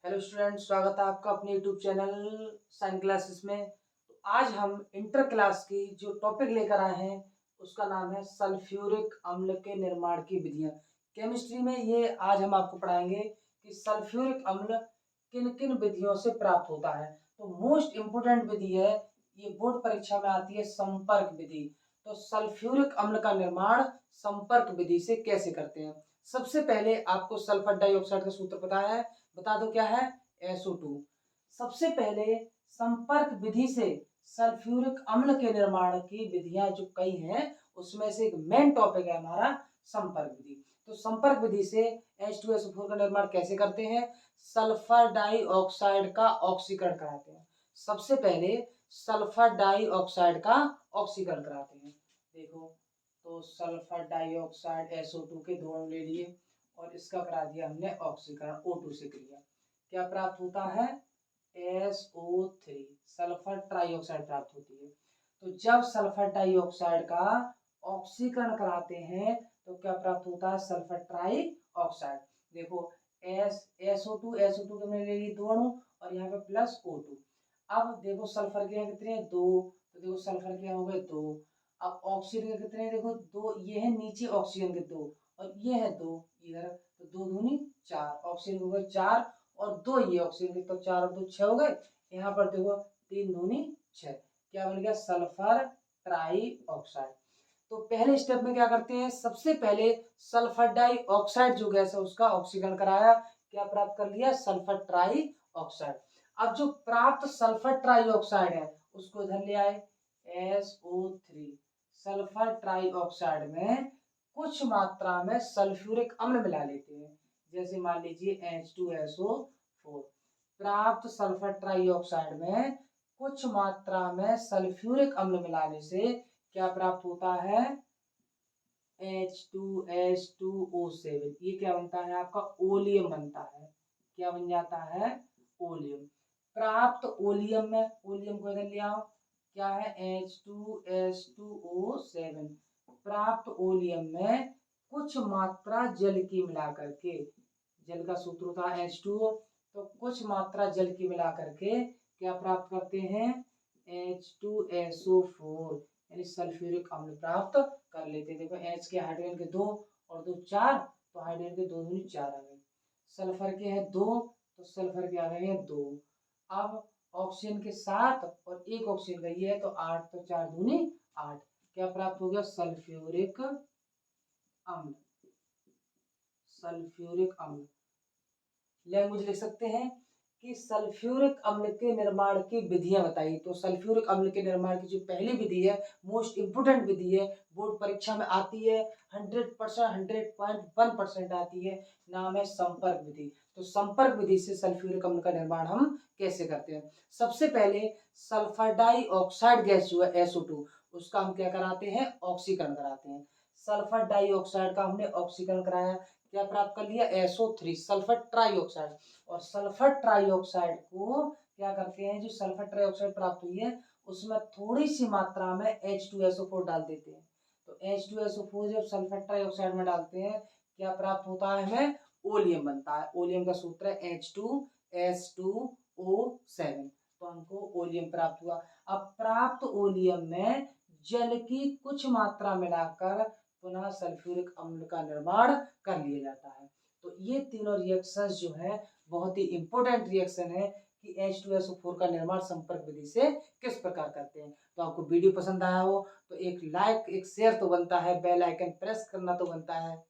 Hello student, स्वागत है आपका अपने यूट्यूब चैनल साइन क्लासेस में। तो आज हम इंटर क्लास की जो टॉपिक लेकर आए हैं उसका नाम है सल्फ्यूरिक अम्ल के निर्माण की विधियां। केमिस्ट्री में ये आज हम आपको पढ़ाएंगे कि सल्फ्यूरिक अम्ल किन किन विधियों से प्राप्त होता है। तो मोस्ट इम्पोर्टेंट विधि है, ये बोर्ड परीक्षा में आती है, संपर्क विधि। तो सल्फ्यूरिक अम्ल का निर्माण संपर्क विधि से कैसे करते हैं। सबसे पहले आपको सल्फर डाइऑक्साइड का सूत्र पता है, बता दो क्या है, SO2। सबसे पहले संपर्क विधि से सल्फ्यूरिक अम्ल के निर्माण की विधियां जो कई हैं उसमें से एक मेन टॉपिक है हमारा संपर्क विधि। तो संपर्क विधि से H2SO4 का निर्माण कैसे करते हैं, सल्फर डाइऑक्साइड का ऑक्सीकरण कराते हैं। सबसे पहले सल्फर डाइऑक्साइड का ऑक्सीकरण कराते हैं। देखो, तो सल्फर डाइऑक्साइड SO2 के दो अणु ले लिए और इसका करा दिया हमने ऑक्सीकरण O2 से क्रिया। क्या प्राप्त होता है, SO3, सल्फर ट्राइऑक्साइड प्राप्त होती है। तो जब सल्फर डाइऑक्साइड का ऑक्सीकरण कराते हैं तो क्या प्राप्त होता है, सल्फर ट्राइऑक्साइड। देखो, SO2 के मैंने ले ली दो अणु और यहाँ पे प्लस O2। अब देखो सल्फर के यहाँ कितने हैं, दो, तो देखो सल्फर के यहाँ हो गए दो। अब ऑक्सीजन के कितने हैं, देखो दो, ये है नीचे ऑक्सीजन के दो और ये है दो इधर, तो दो दूनी चार, ऑक्सीजन हो गए चार और दो ये ऑक्सीजन के, तो चार और दो छह हो गए। यहाँ पर देखो तीन दूनी छह, क्या बन गया, सल्फर ट्राइऑक्साइड। तो पहले स्टेप में क्या करते हैं, सबसे पहले सल्फर डाइऑक्साइड जो गैस है उसका ऑक्सीकरण कराया, क्या प्राप्त कर लिया, सल्फर ट्राइऑक्साइड। अब जो प्राप्त सल्फर ट्राइऑक्साइड है उसको इधर ले आए, SO3। सल्फर ट्राइऑक्साइड में कुछ मात्रा में सल्फ्यूरिक अम्ल मिला लेते हैं, जैसे मान लीजिए H2SO4। प्राप्त सल्फर ट्राइऑक्साइड में कुछ मात्रा में सल्फ्यूरिक अम्ल मिलाने से क्या प्राप्त होता है, H2H2O7। ये क्या बनता है आपका, ओलियम बनता है। क्या बन जाता है, ओलियम। प्राप्त ओलियम में, ओलियम को इधर ले आओ, क्या है, H2H2O7। प्राप्त ओलियम में कुछ मात्रा जल की मिला करके, जल का सूत्र होता है H2O, तो कुछ मात्रा जल की मिला करके क्या प्राप्त करते हैं, H2SO4 यानी सल्फ्यूरिक अम्ल प्राप्त कर लेते हैं। देखो H के हाइड्रोजन के दो और दो चार, तो हाइड्रोजन के दो दूनी चार आ गए। सल्फर के हैं दो, तो सल्फर के आ गए हैं दो। अब ऑक्सीजन के सात और एक ऑक्सीजन का ये है, तो आठ, तो चार दूनी आठ, क्या प्राप्त हो गया, सल्फ्यूरिक अम्ल। सल्फ्यूरिक अम्ल लैंग्वेज लिख सकते हैं कि सल्फ्यूरिक अम्ल के निर्माण की विधियां बताई। तो सल्फ्यूरिक अम्ल के निर्माण की जो पहली विधि है, मोस्ट इंपोर्टेंट विधि है, बोर्ड परीक्षा में आती है, 100%, 100.1% आती है, नाम है संपर्क विधि। तो संपर्क विधि से सल्फ्यूरिक अम्ल का निर्माण हम कैसे करते हैं। सबसे पहले सल्फर डाइऑक्साइड गैस जो है SO2, उसका हम क्या कराते हैं, ऑक्सीकरण कराते हैं। सल्फर डाइऑक्साइड का हमने ऑक्सीकरण कराया, क्या प्राप्त कर लिया, SO3, सल्फर ट्राइऑक्साइड। और सल्फर ट्राइऑक्साइड को क्या करते हैं, जो सल्फर ट्राइऑक्साइड प्राप्त हुई है उसमें थोड़ी सी मात्रा में H2SO4 डाल देते हैं। तो H2SO4 जब सल्फर ट्राइऑक्साइड में डालते हैं क्या प्राप्त होता है, हमें ओलियम बनता है। ओलियम का सूत्र है H2S2O7, तो हमको ओलियम प्राप्त हुआ। अब प्राप्त ओलियम में जल की कुछ मात्रा मिलाकर पुनः सल्फ्यूरिक अम्ल का निर्माण कर लिया जाता है। तो ये तीनों रिएक्शंस जो है बहुत ही इंपॉर्टेंट रिएक्शन है कि H2SO4 का निर्माण संपर्क विधि से किस प्रकार करते हैं। तो आपको वीडियो पसंद आया हो तो एक लाइक, एक शेयर तो बनता है, बेल आइकन प्रेस करना तो बनता है।